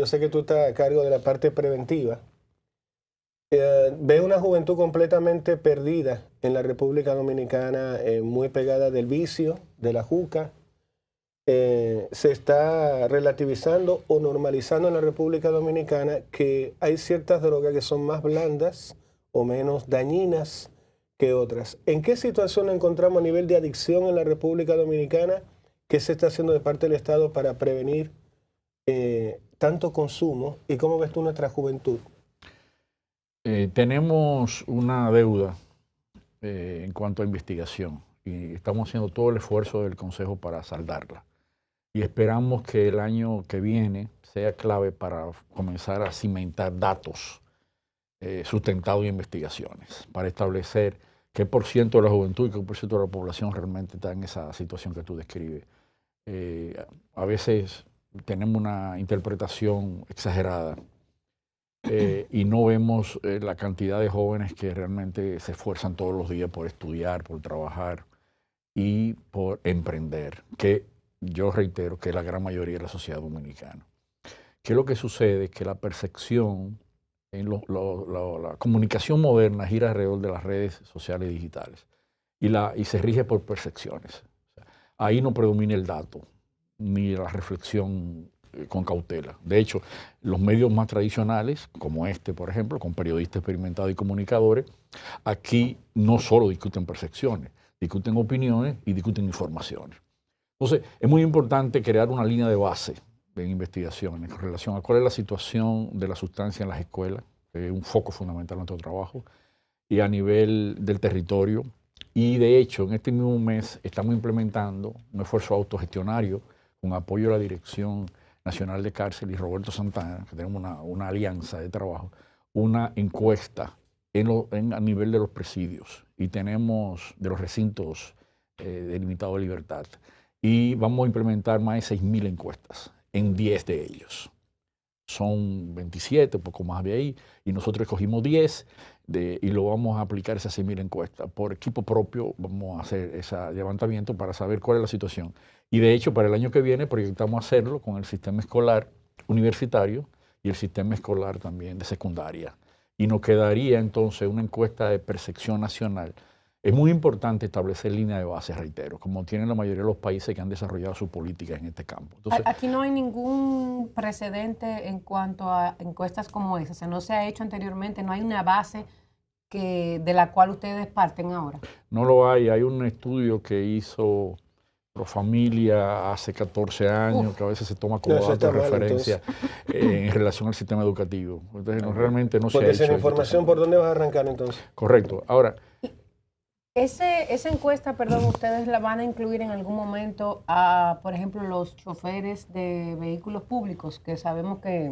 yo sé que tú estás a cargo de la parte preventiva. Ve una juventud completamente perdida en la República Dominicana, muy pegada del vicio, de la juca. Se está relativizando o normalizando en la República Dominicana que hay ciertas drogas que son más blandas o menos dañinas que otras. ¿En qué situación nos encontramos a nivel de adicción en la República Dominicana? ¿Qué se está haciendo de parte del Estado para prevenir tanto consumo? ¿Y cómo ves tú nuestra juventud? Tenemos una deuda en cuanto a investigación y estamos haciendo todo el esfuerzo del Consejo para saldarla. Y esperamos que el año que viene sea clave para comenzar a cimentar datos sustentados en investigaciones, para establecer qué por ciento de la juventud y qué por ciento de la población realmente está en esa situación que tú describes. A veces tenemos una interpretación exagerada y no vemos la cantidad de jóvenes que realmente se esfuerzan todos los días por estudiar, por trabajar y por emprender, que yo reitero que es la gran mayoría de la sociedad dominicana. ¿Qué es lo que sucede? Que la percepción, la comunicación moderna gira alrededor de las redes sociales y digitales y se rige por percepciones. O sea, ahí no predomina el dato ni la reflexión con cautela. De hecho, los medios más tradicionales, como este, por ejemplo, con periodistas experimentados y comunicadores, aquí no solo discuten percepciones, discuten opiniones y discuten informaciones. Entonces, es muy importante crear una línea de base de investigación en relación a cuál es la situación de la sustancia en las escuelas, que es un foco fundamental de nuestro trabajo, y a nivel del territorio. Y de hecho, en este mismo mes estamos implementando un esfuerzo autogestionario con apoyo de la Dirección Nacional de Cárcel y Roberto Santana, que tenemos una alianza de trabajo, una encuesta a nivel de los presidios y tenemos de los recintos delimitados de libertad. Y vamos a implementar más de 6.000 encuestas en 10 de ellos. Son 27, un poco más de ahí, y nosotros escogimos 10 y lo vamos a aplicar esas 6.000 encuestas. Por equipo propio vamos a hacer ese levantamiento para saber cuál es la situación. Y de hecho, para el año que viene proyectamos hacerlo con el sistema escolar universitario y el sistema escolar también de secundaria. Y nos quedaría entonces una encuesta de percepción nacional. Es muy importante establecer línea de base, reitero, como tienen la mayoría de los países que han desarrollado su política en este campo. Entonces, aquí no hay ningún precedente en cuanto a encuestas como esa. O sea, no se ha hecho anteriormente, no hay una base de la cual ustedes parten ahora. No lo hay. Hay un estudio que hizo Profamilia hace 14 años, que a veces se toma como dato de referencia en relación al sistema educativo. Entonces, realmente no se ha hecho. Porque sin información, ¿por dónde vas a arrancar entonces? Correcto. Ahora, esa encuesta, perdón, ustedes la van a incluir en algún momento a, por ejemplo, los choferes de vehículos públicos, que sabemos que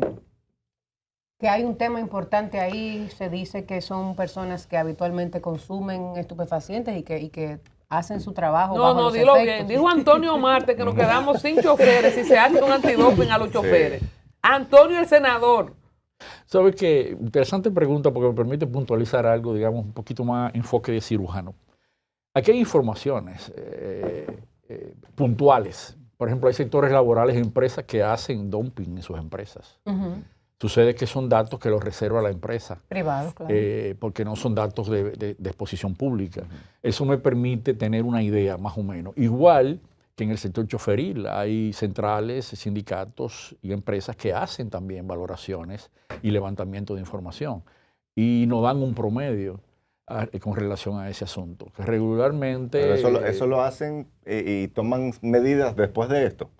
hay un tema importante ahí. Se dice que son personas que habitualmente consumen estupefacientes y que hacen su trabajo. No, dilo bien. Dijo Antonio Marte que nos quedamos sin choferes si se hace un antidoping a los choferes. Sí. Antonio, el senador. ¿Sabes qué? Interesante pregunta porque me permite puntualizar algo, digamos, un poquito más enfoque de cirujano. Aquí hay informaciones puntuales. Por ejemplo, hay sectores laborales de empresas que hacen dumping en sus empresas. Sucede que son datos que los reserva la empresa. Privado, claro. Porque no son datos de exposición pública. Eso me permite tener una idea, más o menos. Igual que en el sector choferil hay centrales, sindicatos y empresas que hacen también valoraciones y levantamiento de información. Y nos dan un promedio con relación a ese asunto, que regularmente... Pero eso lo hacen y toman medidas después de esto,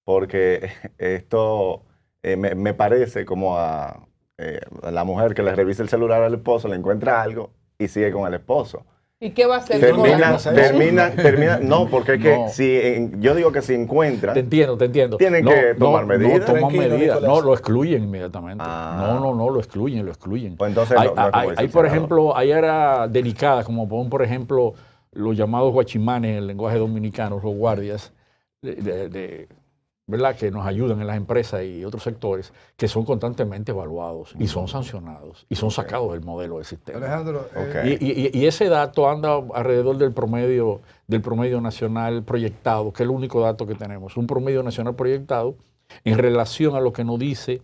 porque esto me parece como a la mujer que le revisa el celular al esposo, le encuentra algo y sigue con el esposo. ¿Y qué va a hacer? Termina, no, porque es que yo digo que si encuentran... Te entiendo. Tienen que tomar medidas. No toman medidas, no, lo excluyen inmediatamente. No, lo excluyen. Pues entonces hay por ejemplo, hay áreas delicadas, como por ejemplo, los llamados guachimanes en el lenguaje dominicano, los guardias, ¿verdad?, que nos ayudan en las empresas y otros sectores, que son constantemente evaluados y son sancionados y son sacados del modelo del sistema. Alejandro, y ese dato anda alrededor del promedio nacional proyectado, que es el único dato que tenemos, un promedio nacional proyectado En relación a lo que nos dice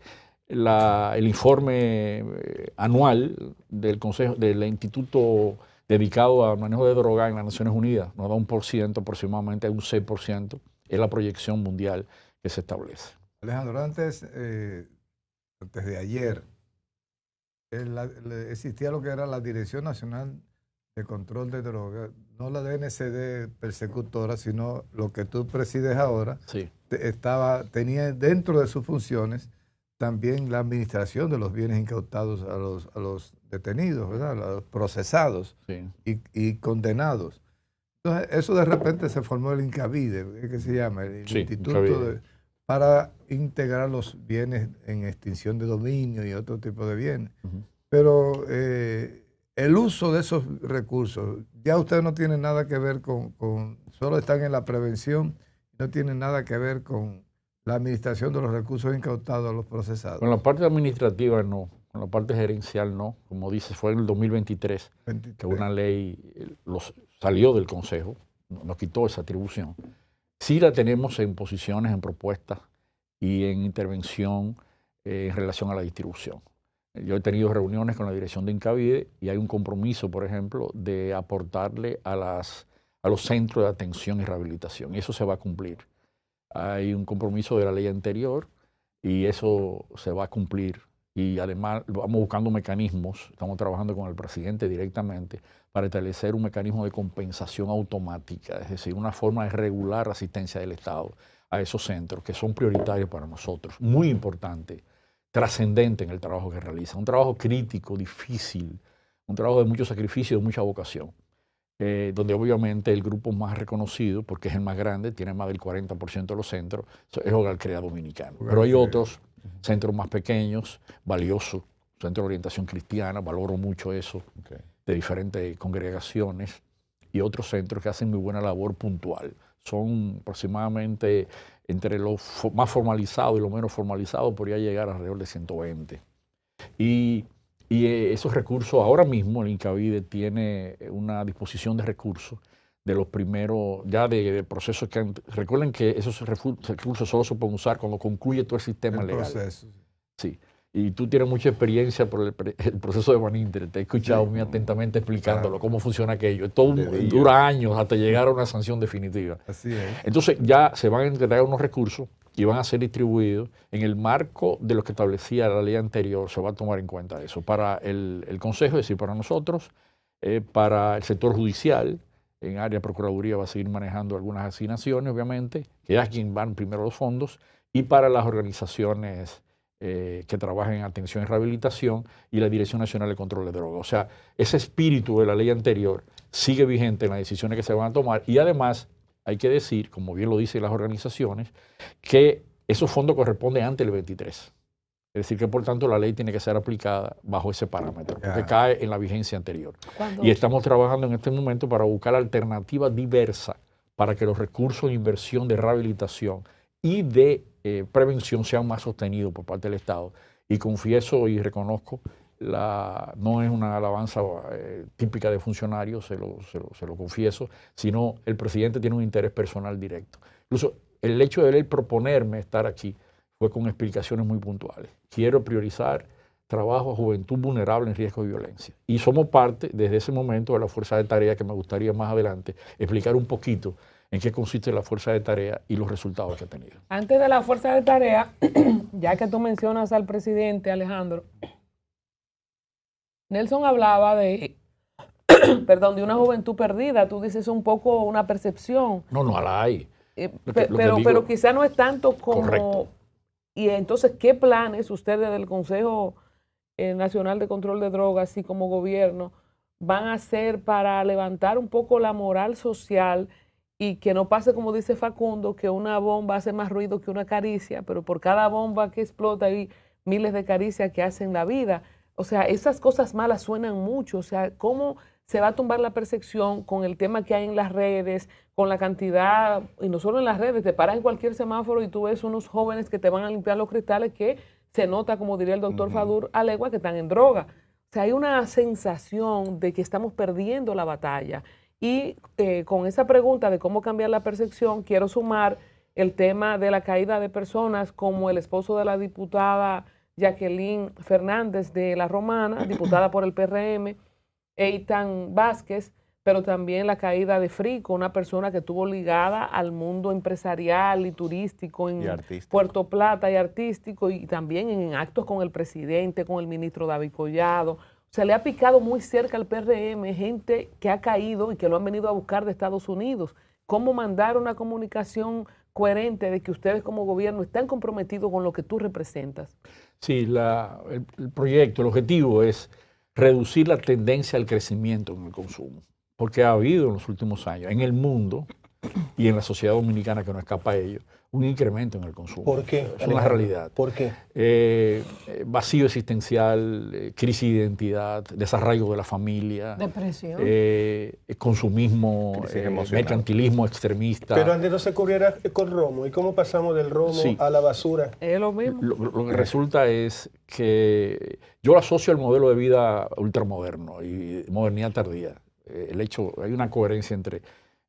el informe anual del Consejo, del Instituto dedicado al manejo de droga en las Naciones Unidas, nos da un % aproximadamente, un 6%, es la proyección mundial que se establece. Alejandro, antes de ayer, existía lo que era la Dirección Nacional de Control de Drogas, no la DNCD persecutora, sino lo que tú presides ahora, Sí. tenía dentro de sus funciones también la administración de los bienes incautados a los detenidos, ¿verdad? A los procesados Sí. y condenados. Entonces, eso de repente se formó el INCAVIDE, ¿qué se llama? El Sí, Instituto INCAVIDE. Para integrar los bienes en extinción de dominio y otro tipo de bienes. Ujú. Pero el uso de esos recursos, ya ustedes no tienen nada que ver solo están en la prevención, no tienen nada que ver con la administración de los recursos incautados a los procesados. Con la parte administrativa no, con la parte gerencial no. Como dice, fue en el 2023 que una ley salió del Consejo, nos quitó esa atribución. Sí la tenemos en posiciones, en propuestas y en intervención en relación a la distribución. Yo he tenido reuniones con la dirección de INCAVIDE y hay un compromiso, por ejemplo, de aportarle a los centros de atención y rehabilitación, y eso se va a cumplir. Hay un compromiso de la ley anterior y eso se va a cumplir. Y además vamos buscando mecanismos, estamos trabajando con el presidente directamente para establecer un mecanismo de compensación automática, es decir, una forma de regular la asistencia del Estado a esos centros que son prioritarios para nosotros, muy importante, trascendente en el trabajo que realiza, un trabajo crítico, difícil, un trabajo de mucho sacrificio y de mucha vocación. Donde obviamente el grupo más reconocido, porque es el más grande, tiene más del 40% de los centros, es Hogar Crea Dominicano. Pero hay otros centros más pequeños, valiosos, centros de orientación cristiana, valoro mucho eso, de diferentes congregaciones, y otros centros que hacen muy buena labor puntual. Son aproximadamente entre lo más formalizado y lo menos formalizado, podría llegar alrededor de 120. Y esos recursos, ahora mismo el INCAVIDE tiene una disposición de recursos de los primeros, ya de procesos que recuerden que esos recursos solo se pueden usar cuando concluye todo el sistema legal. Proceso. Sí. Y tú tienes mucha experiencia por el proceso de Baninter. Te he escuchado muy atentamente explicándolo, cómo funciona aquello. Todo dura años hasta llegar a una sanción definitiva. Así es. Entonces ya se van a entregar unos recursos y van a ser distribuidos en el marco de lo que establecía la ley anterior. Se va a tomar en cuenta eso para el Consejo, es decir, para nosotros, para el sector judicial. En área de Procuraduría va a seguir manejando algunas asignaciones, obviamente, que es quien van primero los fondos, y para las organizaciones que trabajan en atención y rehabilitación y la Dirección Nacional de Control de Drogas. O sea, ese espíritu de la ley anterior sigue vigente en las decisiones que se van a tomar, y además hay que decir, como bien lo dicen las organizaciones, que esos fondos corresponden antes del 23. Es decir, que por tanto la ley tiene que ser aplicada bajo ese parámetro, porque cae en la vigencia anterior. Y estamos trabajando en este momento para buscar alternativas diversas para que los recursos de inversión, de rehabilitación y de prevención sean más sostenidos por parte del Estado. Y confieso y reconozco, no es una alabanza típica de funcionarios, se lo confieso, sino el presidente tiene un interés personal directo. Incluso el hecho de él proponerme estar aquí fue con explicaciones muy puntuales. Quiero priorizar trabajo a juventud vulnerable en riesgo de violencia. Y somos parte, desde ese momento, de la fuerza de tarea, que me gustaría más adelante explicar un poquito en qué consiste la fuerza de tarea y los resultados que ha tenido. Antes de la fuerza de tarea, ya que tú mencionas al presidente, Alejandro, Nelson hablaba de, perdón, de una juventud perdida. Tú dices un poco una percepción. No la hay. Pero quizá no es tanto como... Correcto. Y entonces, ¿qué planes ustedes del Consejo Nacional de Control de Drogas, así como gobierno, van a hacer para levantar un poco la moral social y que no pase, como dice Facundo, que una bomba hace más ruido que una caricia, pero por cada bomba que explota hay miles de caricias que hacen la vida? O sea, esas cosas malas suenan mucho. O sea, ¿cómo se va a tumbar la percepción con el tema que hay en las redes, con la cantidad, y no solo en las redes, te paras en cualquier semáforo y tú ves unos jóvenes que te van a limpiar los cristales que se nota, como diría el doctor Fadur Alegua, que están en droga? O sea, hay una sensación de que estamos perdiendo la batalla. Y con esa pregunta de cómo cambiar la percepción, quiero sumar el tema de la caída de personas como el esposo de la diputada Jacqueline Fernández de La Romana, diputada por el PRM, Eitan Vázquez, pero también la caída de Frico, una persona que estuvo ligada al mundo empresarial y turístico en Puerto Plata y artístico, y también en actos con el presidente, con el ministro David Collado. Se le ha picado muy cerca al PRM gente que ha caído y que lo han venido a buscar de Estados Unidos. ¿Cómo mandar una comunicación coherente de que ustedes como gobierno están comprometidos con lo que tú representas? Sí, el proyecto, el objetivo es reducir la tendencia al crecimiento en el consumo, porque ha habido en los últimos años en el mundo y en la sociedad dominicana, que no escapa a ello, un incremento en el consumo. ¿Por qué? Es una realidad. ¿Por qué? Vacío existencial, crisis de identidad, desarraigo de la familia, depresión, consumismo, mercantilismo extremista. Pero antes no se cubriera con romo. ¿Y cómo pasamos del romo a la basura? Es lo mismo. Lo que resulta es que yo lo asocio al modelo de vida ultramoderno y modernidad tardía. Hay una coherencia entre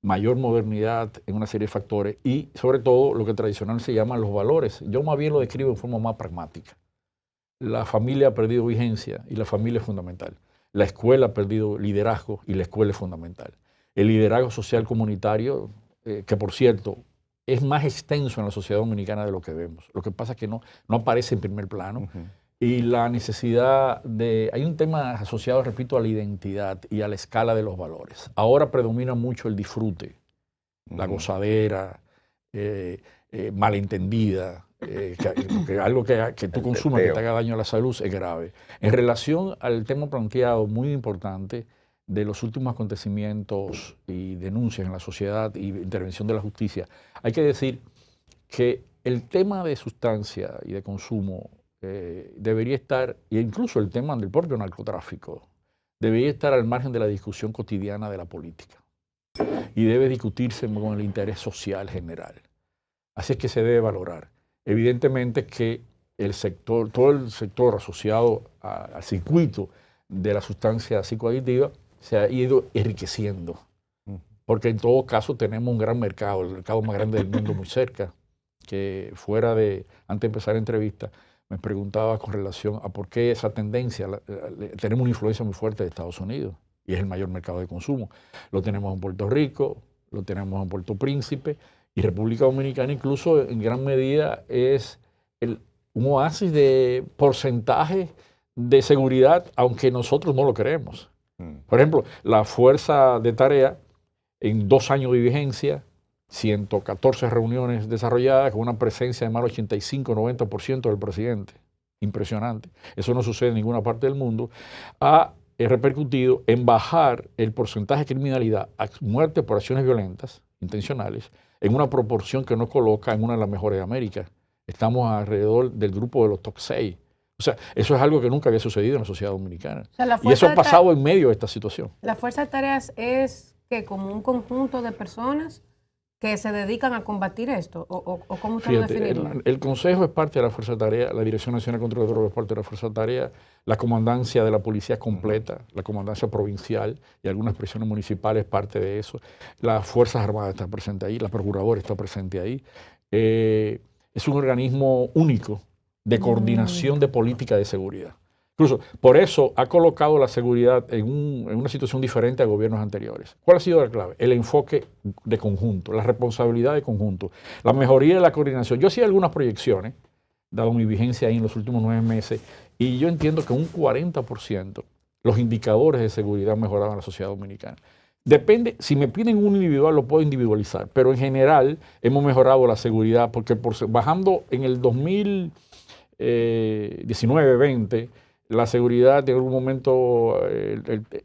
mayor modernidad en una serie de factores y sobre todo lo que tradicional se llaman los valores. Yo más bien lo describo en forma más pragmática. La familia ha perdido vigencia y la familia es fundamental. La escuela ha perdido liderazgo y la escuela es fundamental. El liderazgo social comunitario, que por cierto es más extenso en la sociedad dominicana de lo que vemos. Lo que pasa es que no aparece en primer plano. Y la necesidad hay un tema asociado, repito, a la identidad y a la escala de los valores. Ahora predomina mucho el disfrute, la gozadera, malentendida, que algo que tú consumas que te haga daño a la salud es grave. En relación al tema planteado, muy importante, de los últimos acontecimientos y denuncias en la sociedad y intervención de la justicia, hay que decir que el tema de sustancia y de consumo debería estar, e incluso el tema del propio narcotráfico, debería estar al margen de la discusión cotidiana de la política y debe discutirse con el interés social general. Así es que se debe valorar. Evidentemente que todo el sector asociado al circuito de la sustancia psicoadictiva se ha ido enriqueciendo, porque en todo caso tenemos un gran mercado, el mercado más grande del mundo muy cerca, que antes de empezar la entrevista, me preguntaba con relación a por qué esa tendencia, tenemos una influencia muy fuerte de Estados Unidos y es el mayor mercado de consumo. Lo tenemos en Puerto Rico, lo tenemos en Puerto Príncipe y República Dominicana incluso en gran medida es un oasis de porcentaje de seguridad, aunque nosotros no lo creemos. Por ejemplo, la fuerza de tarea en 2 años de vigencia, 114 reuniones desarrolladas con una presencia de más del 85-90% del presidente. Impresionante. Eso no sucede en ninguna parte del mundo. Ha repercutido en bajar el porcentaje de criminalidad, muerte por acciones violentas, intencionales, en una proporción que nos coloca en una de las mejores de América. Estamos alrededor del grupo de los top 6. O sea, eso es algo que nunca había sucedido en la sociedad dominicana. O sea, y eso ha pasado en medio de esta situación. La Fuerza de Tareas es que como un conjunto de personas que se dedican a combatir esto, o cómo usted lo definiría. El Consejo es parte de la Fuerza de Tarea, la Dirección Nacional de Control de Drogas es parte de la Fuerza de Tarea, la Comandancia de la Policía es completa, la Comandancia Provincial y algunas prisiones municipales es parte de eso, las Fuerzas Armadas están presentes ahí, la Procuradora está presente ahí. Es un organismo único de coordinación de política de seguridad. Incluso, por eso ha colocado la seguridad en una situación diferente a gobiernos anteriores. ¿Cuál ha sido la clave? El enfoque de conjunto, la responsabilidad de conjunto, la mejoría de la coordinación. Yo hacía algunas proyecciones, dado mi vigencia ahí en los últimos 9 meses, y yo entiendo que un 40% los indicadores de seguridad han mejorado en la sociedad dominicana. Depende, si me piden un individual lo puedo individualizar, pero en general hemos mejorado la seguridad, porque bajando en el 2019-20, la seguridad en algún momento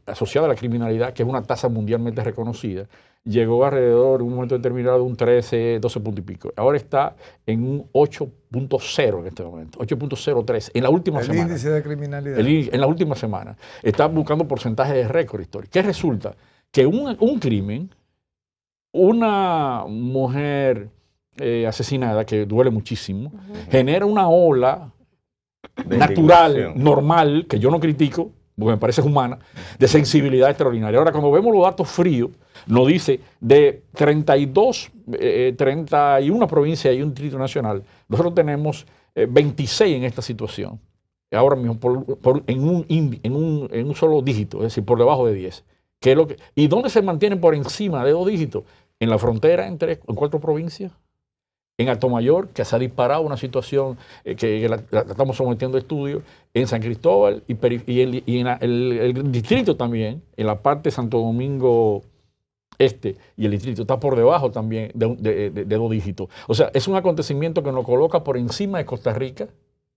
asociada a la criminalidad, que es una tasa mundialmente reconocida, llegó alrededor en un momento determinado de un 13, 12 puntos y pico. Ahora está en un 8.0 en este momento, 8.03 en la última semana. El índice de criminalidad. En la última semana. Está buscando porcentajes de récord histórico. ¿Qué resulta? Que un crimen, una mujer asesinada, que duele muchísimo, genera una ola natural, normal, que yo no critico, porque me parece humana, de sensibilidad extraordinaria. Ahora, cuando vemos los datos fríos, nos dice de 31 provincias y un distrito nacional, nosotros tenemos 26 en esta situación. Ahora mismo, en un solo dígito, es decir, por debajo de 10. ¿Y dónde se mantienen por encima de 2 dígitos? En la frontera en 4 provincias. En Atomayor, que se ha disparado una situación que la estamos sometiendo a estudios, en San Cristóbal y en el distrito también, en la parte de Santo Domingo Este, y el distrito está por debajo también de 2 dígitos. O sea, es un acontecimiento que nos coloca por encima de Costa Rica,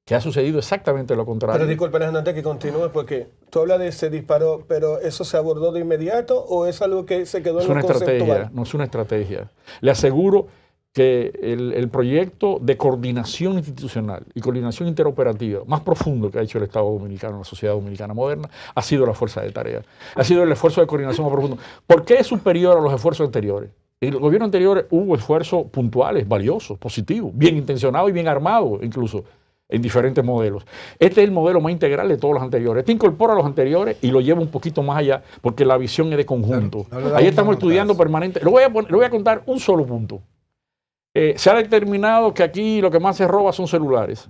que ha sucedido exactamente lo contrario. Pero disculpe, antes que continúe, porque tú hablas de ese disparo, pero ¿eso se abordó de inmediato o es algo que se quedó en lo conceptual? No es una estrategia. Le aseguro que el proyecto de coordinación institucional y coordinación interoperativa más profundo que ha hecho el Estado Dominicano, la sociedad dominicana moderna, ha sido la fuerza de tarea. Ha sido el esfuerzo de coordinación más profundo. ¿Por qué es superior a los esfuerzos anteriores? En el gobierno anterior hubo esfuerzos puntuales, valiosos, positivos, bien intencionados y bien armados, incluso en diferentes modelos. Este es el modelo más integral de todos los anteriores. Este incorpora a los anteriores y lo lleva un poquito más allá, porque la visión es de conjunto. Ahí estamos estudiando permanente. Le voy a contar un solo punto. Se ha determinado que aquí lo que más se roba son celulares.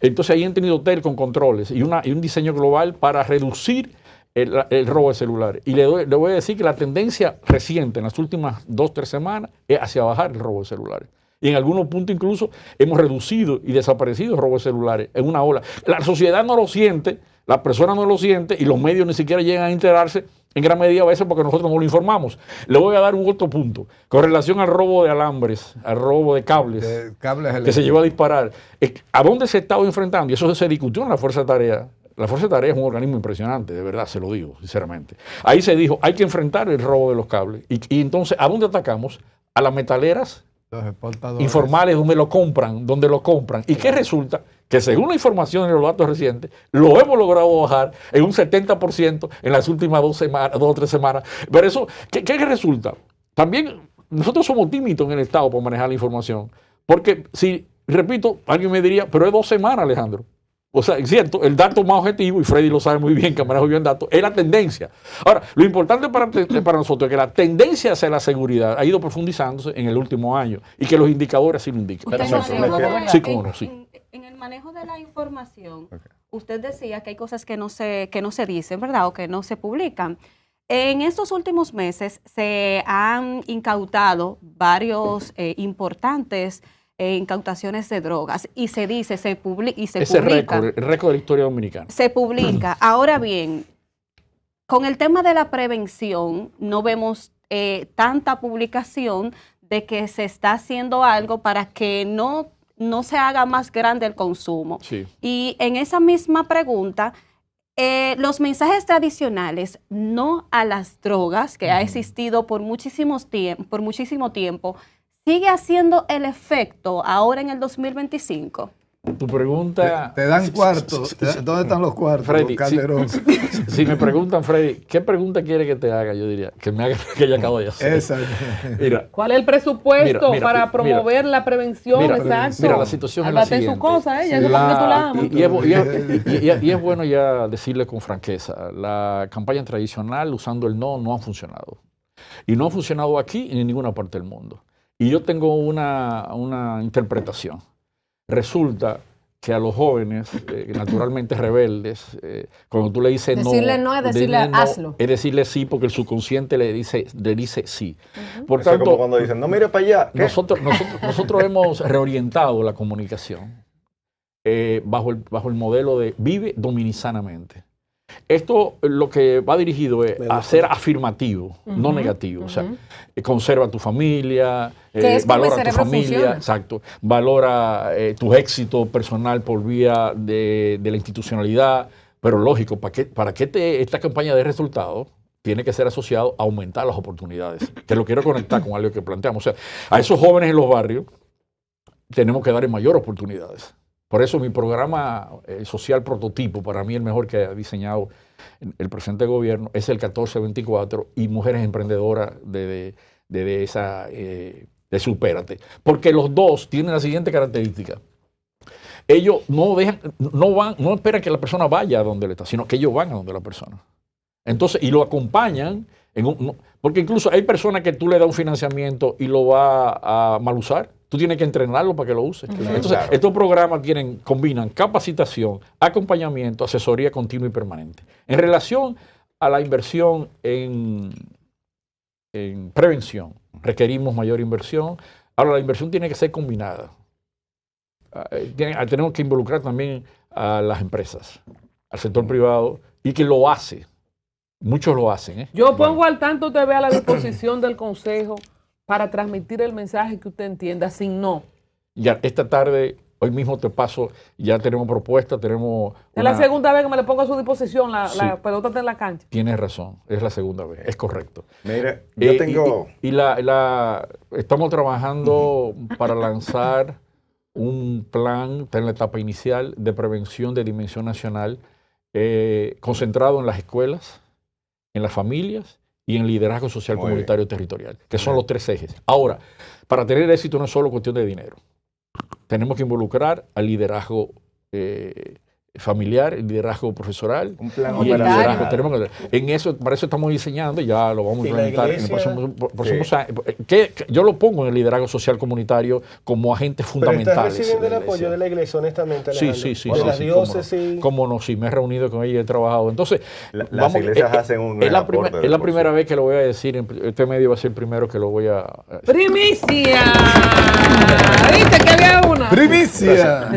Entonces ahí han tenido hotel con controles y un diseño global para reducir el robo de celulares. Y le voy a decir que la tendencia reciente en las últimas 2-3 semanas es hacia bajar el robo de celulares. Y en algunos puntos incluso hemos reducido y desaparecido el robo de celulares en una ola. La sociedad no lo siente, la persona no lo siente y los medios ni siquiera llegan a enterarse en gran medida a veces porque nosotros no lo informamos. Le voy a dar un otro punto. Con relación al robo de alambres, al robo de cables que se llevó a disparar. ¿A dónde se ha estado enfrentando? Y eso se discutió en la Fuerza de Tarea. La Fuerza de Tarea es un organismo impresionante, de verdad, se lo digo, sinceramente. Ahí se dijo, hay que enfrentar el robo de los cables. Y entonces, ¿a dónde atacamos? A las metaleras informales donde lo compran. ¿Y qué resulta? Que según la información de los datos recientes, lo hemos logrado bajar en un 70% en las últimas 2 o 3 semanas. Pero eso, ¿qué resulta? También nosotros somos tímidos en el Estado por manejar la información. Porque si, repito, alguien me diría, pero es 2 semanas, Alejandro. O sea, es cierto, el dato más objetivo, y Freddy lo sabe muy bien, que manejo bien datos, es la tendencia. Ahora, lo importante para nosotros es que la tendencia hacia la seguridad ha ido profundizándose en el último año y que los indicadores así lo indican. Sí, cómo no, sí. En el manejo de la información, usted decía que hay cosas que no se dicen, ¿verdad? O que no se publican. En estos últimos meses se han incautado varios importantes incautaciones de drogas y se dice, se publica. Ese récord, el récord de la historia dominicana. Se publica. Ahora bien, con el tema de la prevención, no vemos tanta publicación de que se está haciendo algo para que no se haga más grande el consumo. Sí. Y en esa misma pregunta, los mensajes tradicionales, no a las drogas, que ha existido por muchísimo tiempo, ¿sigue haciendo el efecto ahora en el 2025? Tu pregunta... Te dan cuartos. ¿Dónde están los cuartos, Freddy, Calderón? Si me preguntan, Freddy, ¿qué pregunta quiere que te haga? Yo diría, que me haga que ya acabo de hacer. Exacto. Mira, ¿cuál es el presupuesto para promover la prevención? Exacto. Mira, la situación es la siguiente. Su cosa, ella, y es bueno ya decirle con franqueza, la campaña tradicional usando el no ha funcionado. Y no ha funcionado aquí ni en ninguna parte del mundo. Y yo tengo una interpretación. Resulta que a los jóvenes, naturalmente rebeldes, cuando tú le dices decirle no es decirle hazlo. Es decirle sí porque el subconsciente le dice sí. Por Eso tanto, es como cuando dicen, no mire para allá. Nosotros hemos reorientado la comunicación bajo el modelo de vive dominicanamente. Esto lo que va dirigido es a ser afirmativo, no negativo. O sea, conserva tu familia, valora tu familia, funciona. Exacto, valora tu éxito personal por vía de la institucionalidad, pero lógico, para que esta campaña dé resultados, tiene que ser asociado a aumentar las oportunidades. Que lo quiero conectar con algo que planteamos. O sea, a esos jóvenes en los barrios tenemos que darles mayores oportunidades. Por eso mi programa social prototipo, para mí el mejor que ha diseñado el presente gobierno, es el 1424 y Mujeres Emprendedoras de Supérate. Porque los dos tienen la siguiente característica. ellos no dejan, no esperan que la persona vaya a donde le está, sino que ellos van a donde la persona. Entonces, y lo acompañan, porque incluso hay personas que tú le das un financiamiento y lo va a mal usar. Tú tienes que entrenarlo para que lo use. Entonces, estos programas combinan capacitación, acompañamiento, asesoría continua y permanente. En relación a la inversión en prevención, requerimos mayor inversión. Ahora, la inversión tiene que ser combinada. Tenemos que involucrar también a las empresas, al sector privado, y que lo hace. Muchos lo hacen. Yo pongo al tanto TV a la disposición del Consejo para transmitir el mensaje que usted entienda, sin no. Ya esta tarde, hoy mismo te paso, ya tenemos propuestas, tenemos... Es la segunda vez que me le pongo a su disposición, la pelota está en la cancha. Tienes razón, es la segunda vez, es correcto. Mire, yo tengo... Estamos trabajando para lanzar un plan, está en la etapa inicial, de prevención de dimensión nacional, concentrado en las escuelas, en las familias y en liderazgo social comunitario territorial, que son los 3 ejes. Ahora, para tener éxito no es solo cuestión de dinero. Tenemos que involucrar al liderazgo familiar, el liderazgo profesoral un plan y el liderazgo. Para eso estamos diseñando y ya lo vamos a implementar en el próximo año. Yo lo pongo en el liderazgo social comunitario como agentes fundamentales. ¿Pero estás recibiendo el apoyo de la iglesia, honestamente, Alejandro? Sí. De las diócesis. Cómo no, sí, me he reunido con ella y he trabajado. Entonces, las iglesias hacen un es la primera vez que lo voy a decir. Este medio va a ser el primero que lo voy a... ¡Primicia! ¿Viste que había una? ¡Primicia!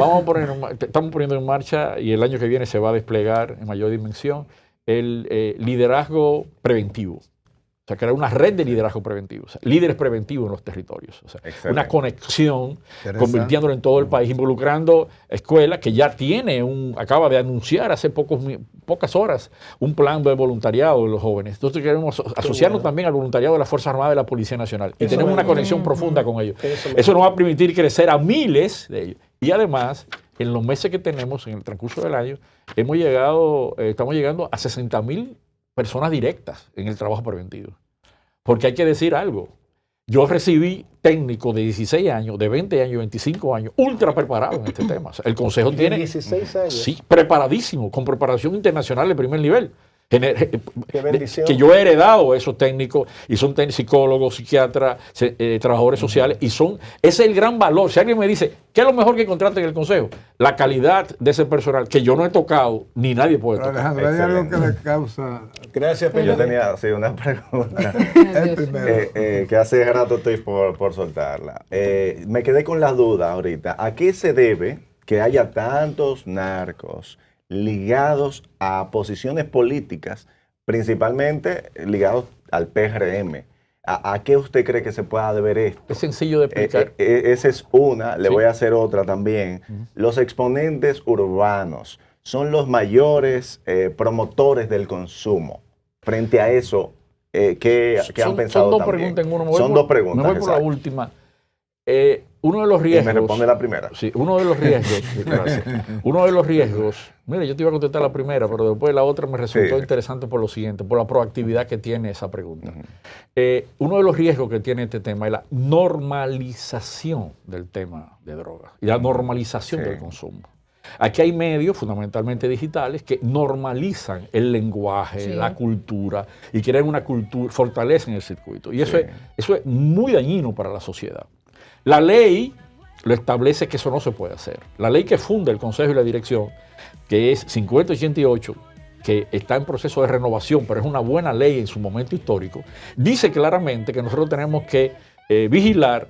Estamos poniendo en marcha y el año que viene se va a desplegar en mayor dimensión el liderazgo preventivo. O sea, crear una red de liderazgo preventivo, o sea, líderes preventivos en los territorios. O sea, una conexión, convirtiéndolo en todo el país, involucrando escuelas que ya acaba de anunciar hace pocas horas un plan de voluntariado de los jóvenes. Entonces queremos asociarnos también al voluntariado de las Fuerzas Armadas y de la Policía Nacional. Y tenemos una conexión profunda con ellos. Eso nos va a permitir crecer a miles de ellos. Y además, en los meses que tenemos, en el transcurso del año, estamos llegando a 60,000 personas directas en el trabajo preventivo. Porque hay que decir algo. Yo recibí técnicos de 16 años, de 20 años, 25 años, ultra preparados en este tema. O sea, el Consejo tiene... 16 años. Sí, preparadísimo, con preparación internacional de primer nivel. Qué bendición. Que yo he heredado esos técnicos y son psicólogos, psiquiatras, trabajadores sociales y ese es el gran valor. Si alguien me dice, ¿qué es lo mejor que contraten en el Consejo? La calidad de ese personal que yo no he tocado, ni nadie puede tocar. Alejandro, hay algo que le causa... Gracias, Pedro. Yo tenía una pregunta que hace rato estoy por soltarla. Me quedé con la duda ahorita. ¿A qué se debe que haya tantos narcos ligados a posiciones políticas, principalmente ligados al PRM? ¿A qué usted cree que se pueda deber esto? Es sencillo de explicar. Esa es una, le voy a hacer otra también. Los exponentes urbanos son los mayores promotores del consumo. Frente a eso, ¿qué han pensado? Son dos preguntas en uno. Son dos preguntas. Me voy por la última. Uno de los riesgos... Y me responde la primera. Sí, uno de los riesgos... Uno de los riesgos... Mire, yo te iba a contestar la primera, pero después la otra me resultó interesante por lo siguiente, por la proactividad que tiene esa pregunta. Uno de los riesgos que tiene este tema es la normalización del tema de drogas y la normalización del consumo. Aquí hay medios, fundamentalmente digitales, que normalizan el lenguaje, la cultura, y crean una cultura, fortalecen el circuito. Y eso es muy dañino para la sociedad. La ley lo establece que eso no se puede hacer. La ley que funda el Consejo y la Dirección, que es 5088, que está en proceso de renovación, pero es una buena ley en su momento histórico, dice claramente que nosotros tenemos que vigilar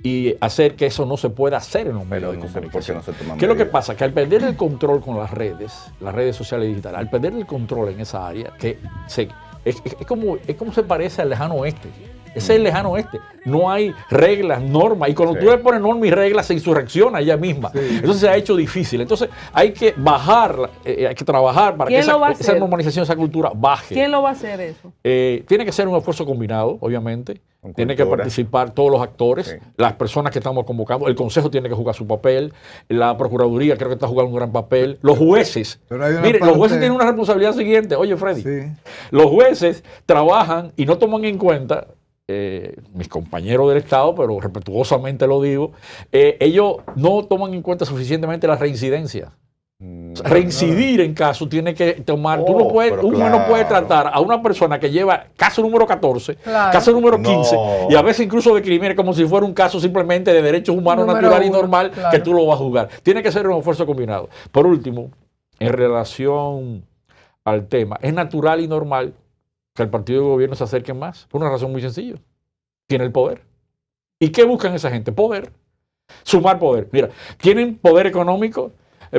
y hacer que eso no se pueda hacer en los medios de comunicación. ¿Qué es lo que pasa? Que al perder el control con las redes sociales y digitales, al perder el control en esa área, es como se parece al lejano oeste. Ese es el lejano oeste. No hay reglas, normas. Y cuando tú le pones normas y reglas, se insurrecciona ella misma. Entonces se ha hecho difícil. Entonces hay que bajar, hay que trabajar para que esa normalización, esa cultura baje. ¿Quién lo va a hacer eso? Tiene que ser un esfuerzo combinado, obviamente. Tiene que participar todos los actores, las personas que estamos convocando. El Consejo tiene que jugar su papel. La Procuraduría creo que está jugando un gran papel. Los jueces. Mire, los jueces tienen una responsabilidad siguiente. Oye, Freddy. Los jueces trabajan y no toman en cuenta mis compañeros del Estado, pero respetuosamente lo digo, ellos no toman en cuenta suficientemente la reincidencia. Reincidir en caso tiene que tomar, tú no puedes, un juez no puede tratar a una persona que lleva caso número 14, caso número 15, y a veces incluso de crímenes como si fuera un caso simplemente de derechos humanos natural y normal, que tú lo vas a juzgar. Tiene que ser un esfuerzo combinado. Por último, en relación al tema, es natural y normal que el partido de gobierno se acerque más, por una razón muy sencilla. Tiene el poder. ¿Y qué buscan esa gente? Poder. Sumar poder. Mira, tienen poder económico,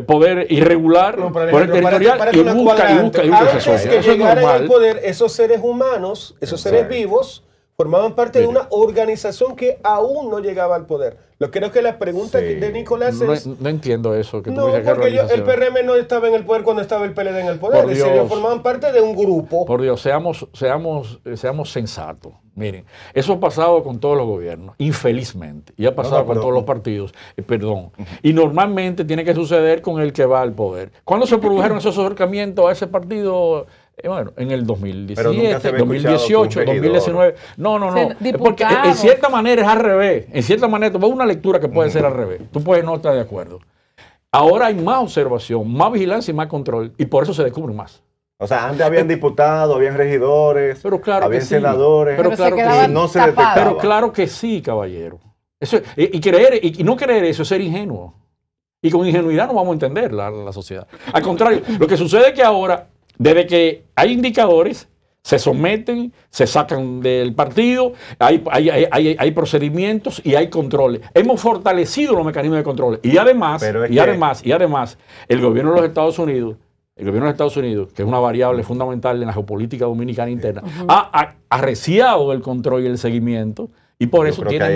poder irregular, poder territorial, y busca antes que llegaran al poder, esos seres humanos, esos seres vivos, formaban parte de una organización que aún no llegaba al poder. Creo que la pregunta de Nicolás es... No entiendo eso. Que tú no, porque el PRM no estaba en el poder cuando estaba el PLD en el poder. Por Dios, ellos formaban parte de un grupo. Por Dios, seamos sensatos. Miren, eso ha pasado con todos los gobiernos, infelizmente. Y ha pasado con todos los partidos. Y normalmente tiene que suceder con el que va al poder. ¿Cuándo se produjeron esos acercamientos a ese partido? Bueno, en el 2017, 2018, 2019. No. Porque en cierta manera es al revés. En cierta manera, es una lectura que puede ser al revés. Tú puedes no estar de acuerdo. Ahora hay más observación, más vigilancia y más control. Y por eso se descubre más. O sea, antes habían diputados, habían regidores, habían senadores, pero claro que no se detectaba. Pero claro que sí, caballero. Eso, y no creer eso es ser ingenuo. Y con ingenuidad no vamos a entender la sociedad. Al contrario, lo que sucede es que ahora, desde que hay indicadores, se someten, se sacan del partido, hay procedimientos y hay controles. Hemos fortalecido los mecanismos de control. Y además, el gobierno de los Estados Unidos, que es una variable fundamental en la geopolítica dominicana interna, ha arreciado el control y el seguimiento, y por eso tiene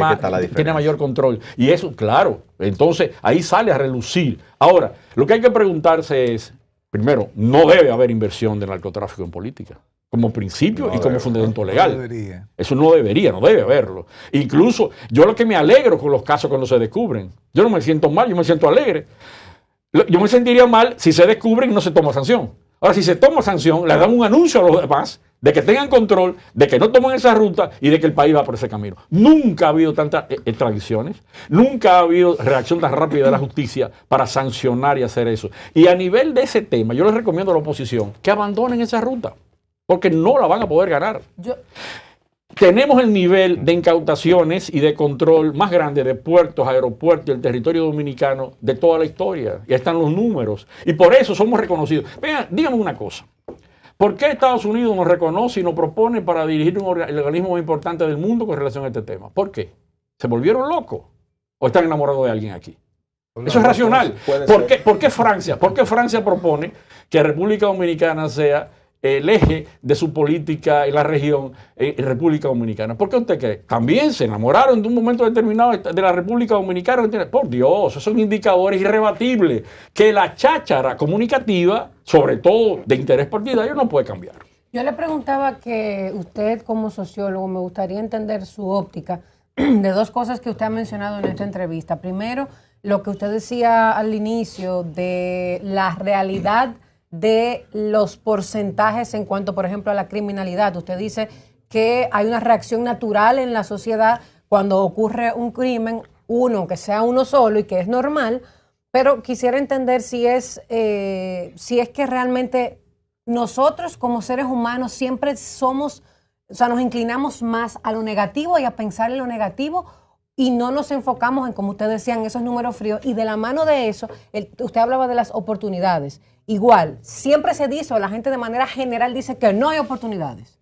mayor control. Y eso, claro, entonces ahí sale a relucir. Ahora, lo que hay que preguntarse es, primero, no debe haber inversión de narcotráfico en política, como principio y como fundamento legal. Eso no debe haberlo. Incluso, yo lo que me alegro con los casos cuando se descubren, yo no me siento mal, yo me siento alegre. Yo me sentiría mal si se descubren y no se toma sanción. Ahora, si se toma sanción, le dan un anuncio a los demás de que tengan control, de que no tomen esa ruta y de que el país va por ese camino. Nunca ha habido tantas extradiciones, nunca ha habido reacción tan rápida de la justicia para sancionar y hacer eso. Y a nivel de ese tema, yo les recomiendo a la oposición que abandonen esa ruta, porque no la van a poder ganar. Tenemos el nivel de incautaciones y de control más grande de puertos, aeropuertos y el territorio dominicano de toda la historia. Y ahí están los números. Y por eso somos reconocidos. Vean, díganme una cosa. ¿Por qué Estados Unidos nos reconoce y nos propone para dirigir el organismo más importante del mundo con relación a este tema? ¿Por qué? ¿Se volvieron locos? ¿O están enamorados de alguien aquí? Eso es racional. ¿Por qué Francia? ¿Por qué Francia propone que República Dominicana sea el eje de su política en la región en República Dominicana? ¿Por qué usted cree? También se enamoraron de un momento determinado de la República Dominicana. Por Dios, esos son indicadores irrebatibles que la cháchara comunicativa, sobre todo de interés partidario, no puede cambiar. Yo le preguntaba que usted como sociólogo, me gustaría entender su óptica de dos cosas que usted ha mencionado en esta entrevista. Primero, lo que usted decía al inicio de la realidad de los porcentajes en cuanto, por ejemplo, a la criminalidad. Usted dice que hay una reacción natural en la sociedad cuando ocurre un crimen, que sea uno solo y que es normal, pero quisiera entender si es que realmente nosotros como seres humanos siempre nos inclinamos más a lo negativo y a pensar en lo negativo y no nos enfocamos en, como usted decía, en esos números fríos. Y de la mano de eso, usted hablaba de las oportunidades. Igual, siempre se dice, o la gente de manera general dice que no hay oportunidades.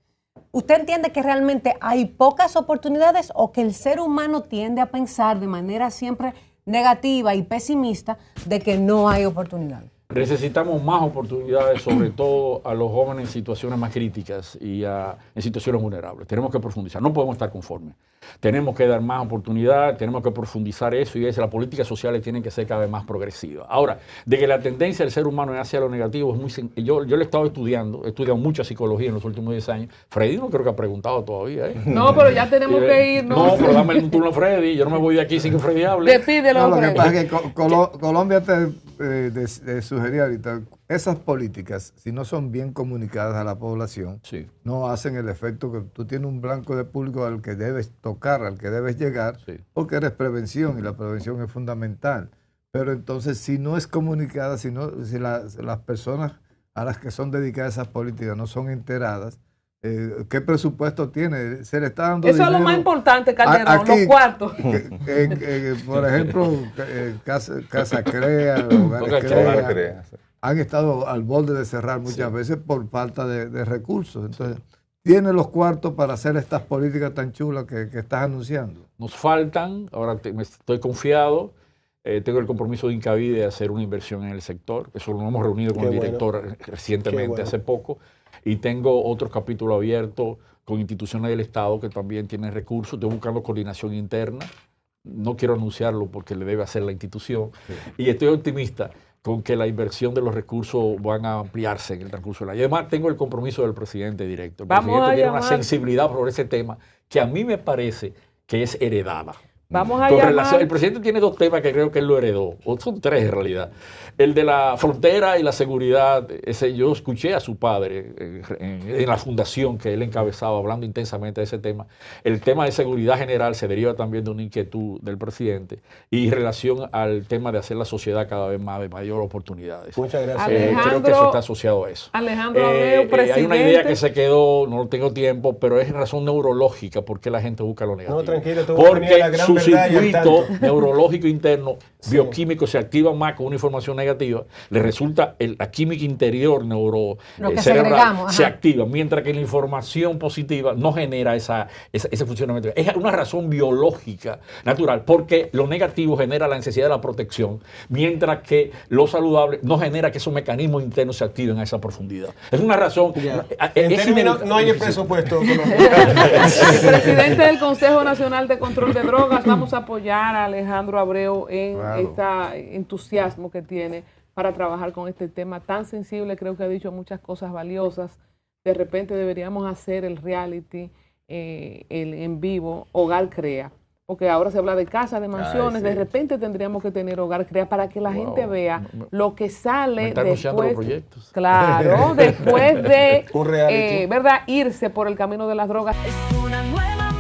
¿Usted entiende que realmente hay pocas oportunidades o que el ser humano tiende a pensar de manera siempre negativa y pesimista de que no hay oportunidades? Necesitamos más oportunidades, sobre todo a los jóvenes en situaciones más críticas y en situaciones vulnerables. Tenemos que profundizar, no podemos estar conformes. Tenemos que dar más oportunidad, tenemos que profundizar eso y las políticas sociales tienen que ser cada vez más progresivas. Ahora, de que la tendencia del ser humano es hacia lo negativo, yo lo he estado estudiando, he estudiado mucha psicología en los últimos 10 años. Freddy no creo que ha preguntado todavía. No, pero ya tenemos que irnos. No, pero dame un turno a Freddy, yo no me voy de aquí sin que Freddy hable. Despídelo, Lo que pasa es que Colombia te sugería ahorita, esas políticas, si no son bien comunicadas a la población, Sí. no hacen el efecto que tú tienes un blanco de público al que debes tocar, al que debes llegar, Sí. porque eres prevención y la prevención es fundamental. Pero entonces, si no es comunicada, si las personas a las que son dedicadas esas políticas no son enteradas, ¿qué presupuesto tiene? Se le está dando Eso es lo dinero más importante, Calderón, aquí, los cuartos. por ejemplo, Casa Crea, Hogares Crea, han estado al borde de cerrar muchas veces por falta de recursos. Entonces, tiene los cuartos para hacer estas políticas tan chulas que estás anunciando. Nos faltan, ahora estoy confiado, tengo el compromiso de Incavi de hacer una inversión en el sector. Eso lo hemos reunido con el director recientemente, hace poco. Y tengo otro capítulo abierto con instituciones del Estado que también tienen recursos. Estoy buscando coordinación interna. No quiero anunciarlo porque le debe hacer la institución. Sí. Y estoy optimista con que la inversión de los recursos van a ampliarse en el transcurso del año. Además, tengo el compromiso del presidente directo. El presidente tiene una sensibilidad por ese tema que a mí me parece que es heredada. Vamos a llamar. El presidente tiene dos temas que creo que él lo heredó, o son tres en realidad. El de la frontera y la seguridad, yo escuché a su padre en la fundación que él encabezaba hablando intensamente de ese tema. El tema de seguridad general se deriva también de una inquietud del presidente y en relación al tema de hacer la sociedad cada vez más de mayor oportunidades. Muchas gracias. Creo que eso está asociado a eso. Alejandro Abreu, presidente. Hay una idea que se quedó, no tengo tiempo, pero es razón neurológica porque la gente busca lo negativo. No, tranquilo, tú porque la gran su circuito neurológico interno, bioquímico, se activa más con una información negativa, le resulta la química interior cerebral se activa, mientras que la información positiva no genera ese funcionamiento. Es una razón biológica natural, porque lo negativo genera la necesidad de la protección, mientras que lo saludable no genera que esos mecanismos internos se activen a esa profundidad. Es una razón. No hay el presupuesto. Presidente del Consejo Nacional de Control de Drogas, vamos a apoyar a Alejandro Abreu en este entusiasmo que tiene para trabajar con este tema tan sensible. Creo que ha dicho muchas cosas valiosas. De repente deberíamos hacer el reality, el en vivo, Hogar Crea, porque ahora se habla de casas, de mansiones. De repente tendríamos que tener Hogar Crea para que la gente vea lo que sale después. Claro, después de ¿verdad? Irse por el camino de las drogas. Es una nueva